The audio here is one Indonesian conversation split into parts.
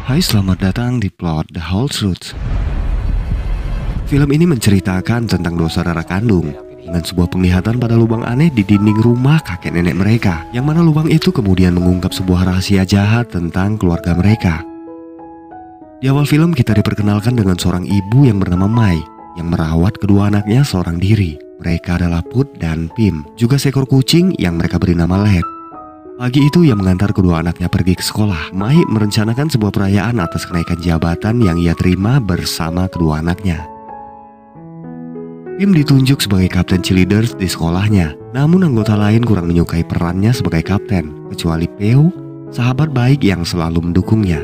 Hai, selamat datang di Plot The Whole Truth. Film ini menceritakan tentang dua saudara kandung dengan sebuah penglihatan pada lubang aneh di dinding rumah kakek nenek mereka, yang mana lubang itu kemudian mengungkap sebuah rahasia jahat tentang keluarga mereka. Di awal film kita diperkenalkan dengan seorang ibu yang bernama Mai yang merawat kedua anaknya seorang diri. Mereka adalah Put dan Pim, juga seekor kucing yang mereka beri nama Lek. Pagi itu ia mengantar kedua anaknya pergi ke sekolah. Mai merencanakan sebuah perayaan atas kenaikan jabatan yang ia terima bersama kedua anaknya. Pim ditunjuk sebagai kapten cheerleaders di sekolahnya, namun anggota lain kurang menyukai perannya sebagai kapten, kecuali Peu, sahabat baik yang selalu mendukungnya.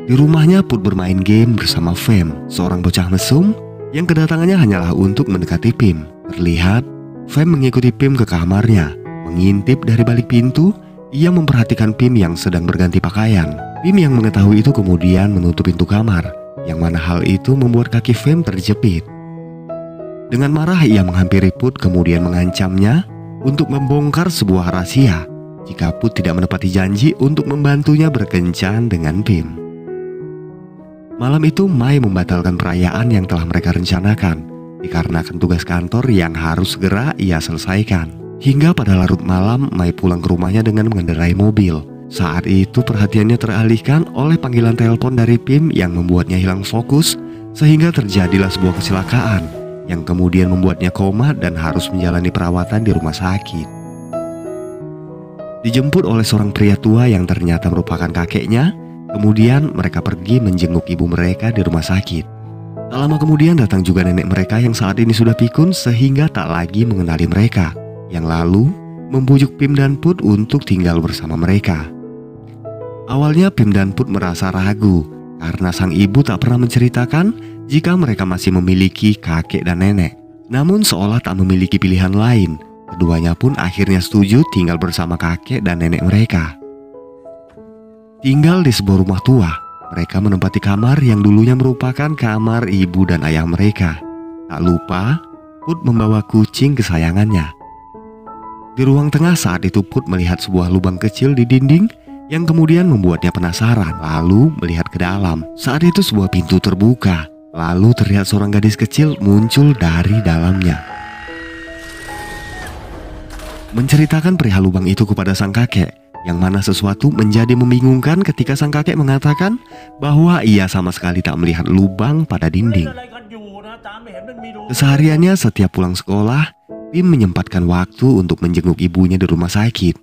Di rumahnya Put bermain game bersama Fem, seorang bocah mesum yang kedatangannya hanyalah untuk mendekati Pim. Terlihat, Fem mengikuti Pim ke kamarnya. Mengintip dari balik pintu, ia memperhatikan Pim yang sedang berganti pakaian. Pim yang mengetahui itu kemudian menutup pintu kamar, yang mana hal itu membuat kaki Fem terjepit. Dengan marah ia menghampiri Put kemudian mengancamnya untuk membongkar sebuah rahasia jika Put tidak menepati janji untuk membantunya berkencan dengan Pim. Malam itu Mai membatalkan perayaan yang telah mereka rencanakan dikarenakan tugas kantor yang harus segera ia selesaikan. Hingga pada larut malam, Mai pulang ke rumahnya dengan mengendarai mobil. Saat itu perhatiannya teralihkan oleh panggilan telepon dari Pim yang membuatnya hilang fokus, sehingga terjadilah sebuah kecelakaan yang kemudian membuatnya koma dan harus menjalani perawatan di rumah sakit. Dijemput oleh seorang pria tua yang ternyata merupakan kakeknya, kemudian mereka pergi menjenguk ibu mereka di rumah sakit. Tak lama kemudian datang juga nenek mereka yang saat ini sudah pikun sehingga tak lagi mengenali mereka, yang lalu membujuk Pim dan Put untuk tinggal bersama mereka. Awalnya Pim dan Put merasa ragu karena sang ibu tak pernah menceritakan jika mereka masih memiliki kakek dan nenek. Namun seolah tak memiliki pilihan lain, keduanya pun akhirnya setuju tinggal bersama kakek dan nenek mereka. Tinggal di sebuah rumah tua, mereka menempati kamar yang dulunya merupakan kamar ibu dan ayah mereka. Tak lupa, Put membawa kucing kesayangannya. Di ruang tengah saat itu Put melihat sebuah lubang kecil di dinding yang kemudian membuatnya penasaran, lalu melihat ke dalam. Saat itu sebuah pintu terbuka, lalu terlihat seorang gadis kecil muncul dari dalamnya. Menceritakan perihal lubang itu kepada sang kakek, yang mana sesuatu menjadi membingungkan ketika sang kakek mengatakan bahwa ia sama sekali tak melihat lubang pada dinding. Kesehariannya setiap pulang sekolah, Pim menyempatkan waktu untuk menjenguk ibunya di rumah sakit.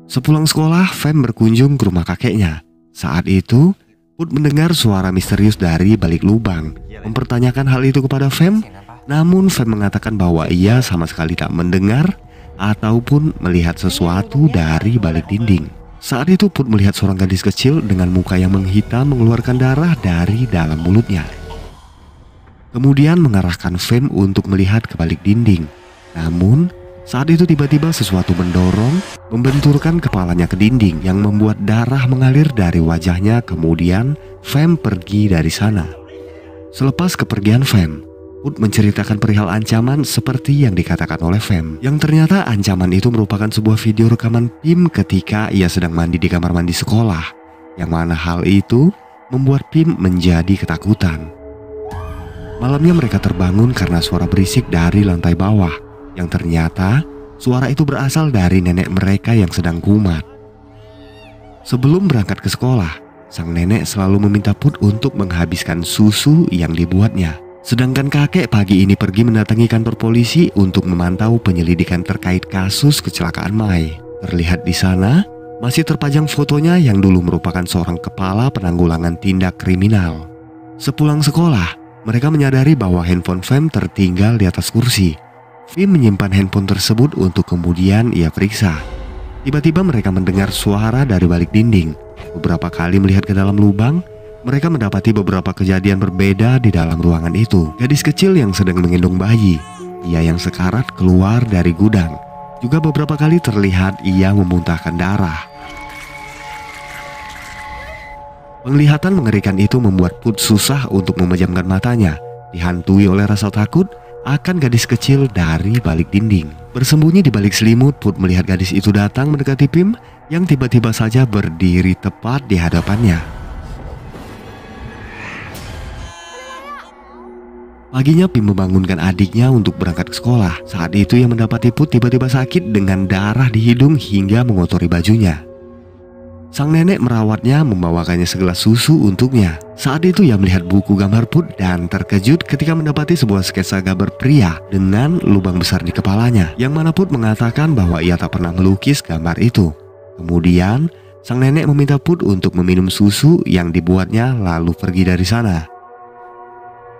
Sepulang sekolah, Fem berkunjung ke rumah kakeknya. Saat itu, Put mendengar suara misterius dari balik lubang. Mempertanyakan hal itu kepada Fem, namun Fem mengatakan bahwa ia sama sekali tak mendengar ataupun melihat sesuatu dari balik dinding. Saat itu Put melihat seorang gadis kecil dengan muka yang menghitam mengeluarkan darah dari dalam mulutnya. Kemudian mengarahkan Fem untuk melihat ke balik dinding. Namun, saat itu tiba-tiba sesuatu mendorong, membenturkan kepalanya ke dinding yang membuat darah mengalir dari wajahnya. Kemudian, Fem pergi dari sana. Selepas kepergian Fem, Put menceritakan perihal ancaman seperti yang dikatakan oleh Fem. Yang ternyata ancaman itu merupakan sebuah video rekaman Pim ketika ia sedang mandi di kamar mandi sekolah. Yang mana hal itu membuat Pim menjadi ketakutan. Malamnya mereka terbangun karena suara berisik dari lantai bawah, yang ternyata suara itu berasal dari nenek mereka yang sedang kumat. Sebelum berangkat ke sekolah, sang nenek selalu meminta Put untuk menghabiskan susu yang dibuatnya. Sedangkan kakek pagi ini pergi mendatangi kantor polisi untuk memantau penyelidikan terkait kasus kecelakaan Mai. Terlihat di sana masih terpajang fotonya yang dulu merupakan seorang kepala penanggulangan tindak kriminal. Sepulang sekolah, mereka menyadari bahwa handphone Fem tertinggal di atas kursi. Fem menyimpan handphone tersebut untuk kemudian ia periksa. Tiba-tiba mereka mendengar suara dari balik dinding. Beberapa kali melihat ke dalam lubang, mereka mendapati beberapa kejadian berbeda di dalam ruangan itu. Gadis kecil yang sedang menggendong bayi, ia yang sekarat keluar dari gudang. Juga beberapa kali terlihat ia memuntahkan darah. Penglihatan mengerikan itu membuat Put susah untuk memejamkan matanya, dihantui oleh rasa takut akan gadis kecil dari balik dinding. Bersembunyi di balik selimut, Put melihat gadis itu datang mendekati Pim yang tiba-tiba saja berdiri tepat di hadapannya. Paginya Pim membangunkan adiknya untuk berangkat ke sekolah. Saat itu ia mendapati Put tiba-tiba sakit dengan darah di hidung hingga mengotori bajunya. Sang nenek merawatnya, membawakannya segelas susu untuknya. Saat itu ia melihat buku gambar Put dan terkejut ketika mendapati sebuah sketsa gambar pria dengan lubang besar di kepalanya, yang mana Put mengatakan bahwa ia tak pernah melukis gambar itu. Kemudian sang nenek meminta Put untuk meminum susu yang dibuatnya lalu pergi dari sana.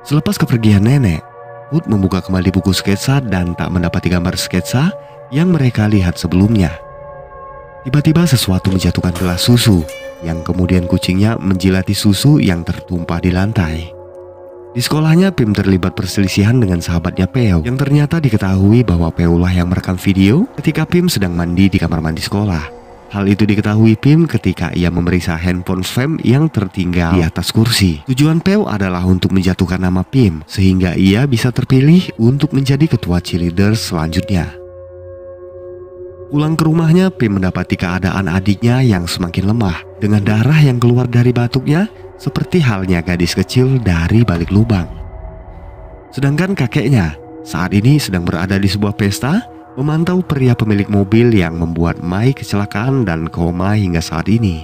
Selepas kepergian nenek, Put membuka kembali buku sketsa dan tak mendapati gambar sketsa yang mereka lihat sebelumnya. Tiba-tiba sesuatu menjatuhkan gelas susu, yang kemudian kucingnya menjilati susu yang tertumpah di lantai. Di sekolahnya Pim terlibat perselisihan dengan sahabatnya Peo, yang ternyata diketahui bahwa Peo lah yang merekam video ketika Pim sedang mandi di kamar mandi sekolah. Hal itu diketahui Pim ketika ia memeriksa handphone Fem yang tertinggal di atas kursi. Tujuan Peo adalah untuk menjatuhkan nama Pim, sehingga ia bisa terpilih untuk menjadi ketua cheerleaders selanjutnya. Pulang ke rumahnya, Pim mendapati keadaan adiknya yang semakin lemah, dengan darah yang keluar dari batuknya seperti halnya gadis kecil dari balik lubang. Sedangkan kakeknya saat ini sedang berada di sebuah pesta, memantau pria pemilik mobil yang membuat Mai kecelakaan dan koma hingga saat ini.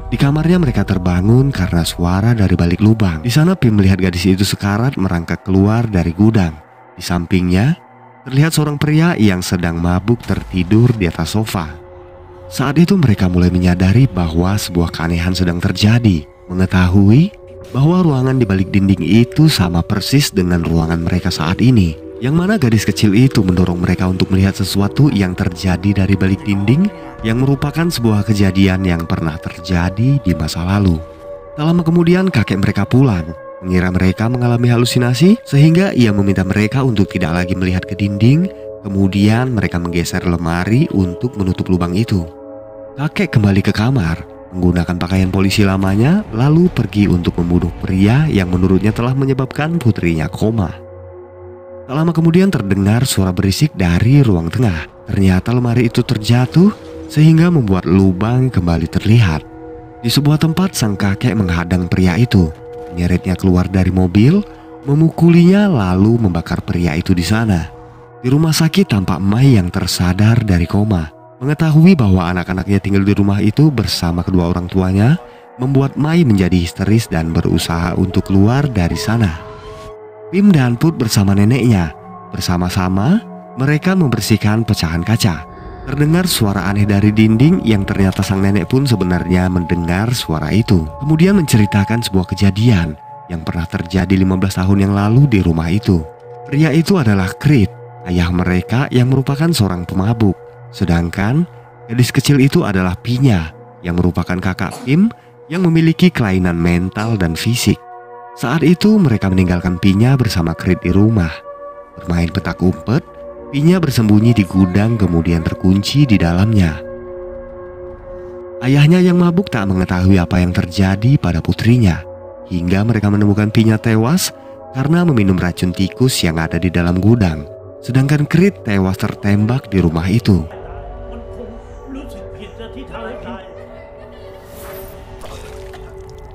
Di kamarnya mereka terbangun karena suara dari balik lubang. Di sana Pim melihat gadis itu sekarat merangkak keluar dari gudang. Di sampingnya terlihat seorang pria yang sedang mabuk tertidur di atas sofa. Saat itu mereka mulai menyadari bahwa sebuah keanehan sedang terjadi. Mengetahui bahwa ruangan di balik dinding itu sama persis dengan ruangan mereka saat ini, yang mana gadis kecil itu mendorong mereka untuk melihat sesuatu yang terjadi dari balik dinding, yang merupakan sebuah kejadian yang pernah terjadi di masa lalu. Tak lama kemudian kakek mereka pulang, mengira mereka mengalami halusinasi, sehingga ia meminta mereka untuk tidak lagi melihat ke dinding. Kemudian mereka menggeser lemari untuk menutup lubang itu. Kakek kembali ke kamar, menggunakan pakaian polisi lamanya, lalu pergi untuk membunuh pria yang menurutnya telah menyebabkan putrinya koma. Tak lama kemudian terdengar suara berisik dari ruang tengah. Ternyata lemari itu terjatuh sehingga membuat lubang kembali terlihat. Di sebuah tempat sang kakek menghadang pria itu, menyeretnya keluar dari mobil, memukulinya lalu membakar pria itu di sana. Di rumah sakit tampak Mai yang tersadar dari koma. Mengetahui bahwa anak-anaknya tinggal di rumah itu bersama kedua orang tuanya, membuat Mai menjadi histeris dan berusaha untuk keluar dari sana. Pim dan Put bersama neneknya, bersama-sama mereka membersihkan pecahan kaca. Terdengar suara aneh dari dinding yang ternyata sang nenek pun sebenarnya mendengar suara itu. Kemudian menceritakan sebuah kejadian yang pernah terjadi 15 tahun yang lalu di rumah itu. Pria itu adalah Creed, ayah mereka yang merupakan seorang pemabuk. Sedangkan gadis kecil itu adalah Pinya, yang merupakan kakak Pim yang memiliki kelainan mental dan fisik. Saat itu mereka meninggalkan Pinya bersama Creed di rumah, bermain petak umpet. Pinya bersembunyi di gudang kemudian terkunci di dalamnya. Ayahnya yang mabuk tak mengetahui apa yang terjadi pada putrinya, hingga mereka menemukan Pinya tewas karena meminum racun tikus yang ada di dalam gudang. Sedangkan Creed tewas tertembak di rumah itu.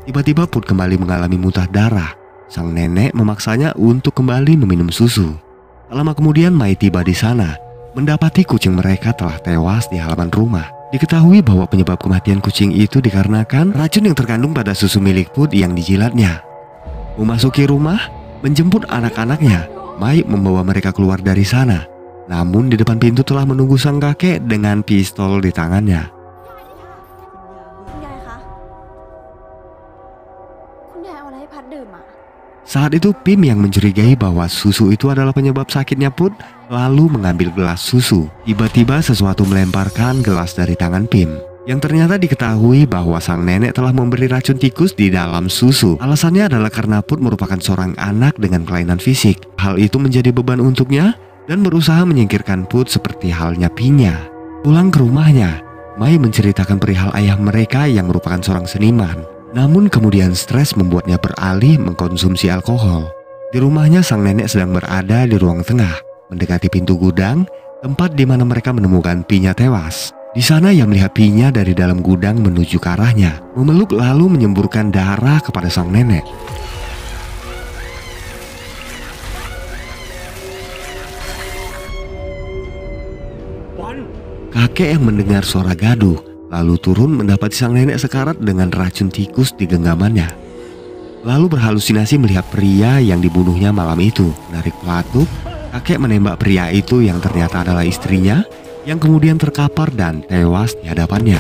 Tiba-tiba Put kembali mengalami muntah darah. Sang nenek memaksanya untuk kembali meminum susu. Tak lama kemudian Mai tiba di sana, mendapati kucing mereka telah tewas di halaman rumah. Diketahui bahwa penyebab kematian kucing itu dikarenakan racun yang terkandung pada susu milik Put yang dijilatnya. Memasuki rumah, menjemput anak-anaknya, Mai membawa mereka keluar dari sana. Namun di depan pintu telah menunggu sang kakek dengan pistol di tangannya. Saat itu Pim yang mencurigai bahwa susu itu adalah penyebab sakitnya Put, lalu mengambil gelas susu. Tiba-tiba sesuatu melemparkan gelas dari tangan Pim, yang ternyata diketahui bahwa sang nenek telah memberi racun tikus di dalam susu. Alasannya adalah karena Put merupakan seorang anak dengan kelainan fisik. Hal itu menjadi beban untuknya dan berusaha menyingkirkan Put seperti halnya Pinya. Pulang ke rumahnya, Mai menceritakan perihal ayah mereka yang merupakan seorang seniman. Namun kemudian stres membuatnya beralih mengkonsumsi alkohol. Di rumahnya sang nenek sedang berada di ruang tengah, mendekati pintu gudang, tempat di mana mereka menemukan Pinya tewas. Di sana ia melihat Pinya dari dalam gudang menuju ke arahnya, memeluk lalu menyemburkan darah kepada sang nenek. Kakek yang mendengar suara gaduh lalu turun mendapati sang nenek sekarat dengan racun tikus di genggamannya. Lalu berhalusinasi melihat pria yang dibunuhnya malam itu. Menarik pelatuk, kakek menembak pria itu yang ternyata adalah istrinya yang kemudian terkapar dan tewas di hadapannya.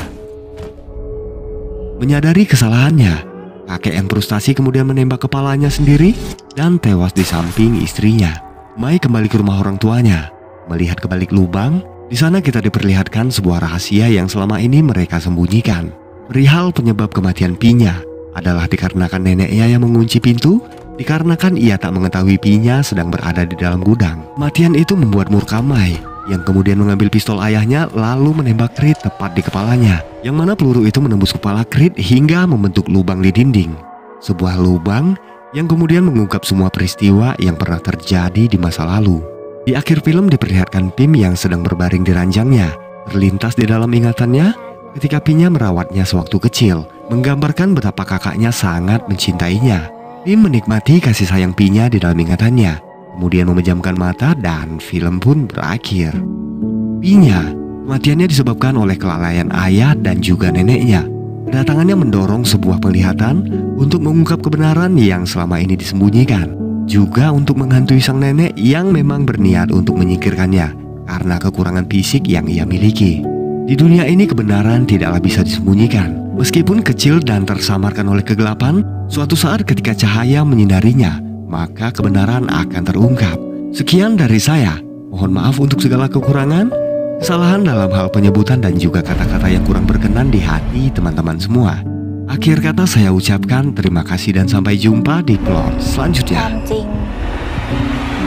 Menyadari kesalahannya, kakek yang frustasi kemudian menembak kepalanya sendiri dan tewas di samping istrinya. Mai kembali ke rumah orang tuanya. Melihat ke balik lubang, di sana kita diperlihatkan sebuah rahasia yang selama ini mereka sembunyikan. Perihal penyebab kematian Pinya adalah dikarenakan neneknya yang mengunci pintu, dikarenakan ia tak mengetahui Pinya sedang berada di dalam gudang. Kematian itu membuat murka Mai, yang kemudian mengambil pistol ayahnya lalu menembak Krit tepat di kepalanya, yang mana peluru itu menembus kepala Krit hingga membentuk lubang di dinding. Sebuah lubang yang kemudian mengungkap semua peristiwa yang pernah terjadi di masa lalu. Di akhir film diperlihatkan Pim yang sedang berbaring di ranjangnya. Terlintas di dalam ingatannya ketika Pinya merawatnya sewaktu kecil, menggambarkan betapa kakaknya sangat mencintainya. Pim menikmati kasih sayang Pinya di dalam ingatannya, kemudian memejamkan mata dan film pun berakhir. Pinya, kematiannya disebabkan oleh kelalaian ayah dan juga neneknya. Kedatangannya mendorong sebuah penglihatan untuk mengungkap kebenaran yang selama ini disembunyikan. Juga untuk menghantui sang nenek yang memang berniat untuk menyingkirkannya karena kekurangan fisik yang ia miliki. Di dunia ini kebenaran tidaklah bisa disembunyikan. Meskipun kecil dan tersamarkan oleh kegelapan, suatu saat ketika cahaya menyinarinya, maka kebenaran akan terungkap. Sekian dari saya. Mohon maaf untuk segala kekurangan, kesalahan dalam hal penyebutan dan juga kata-kata yang kurang berkenan di hati teman-teman semua. Akhir kata saya ucapkan terima kasih dan sampai jumpa di plot selanjutnya.ความจริง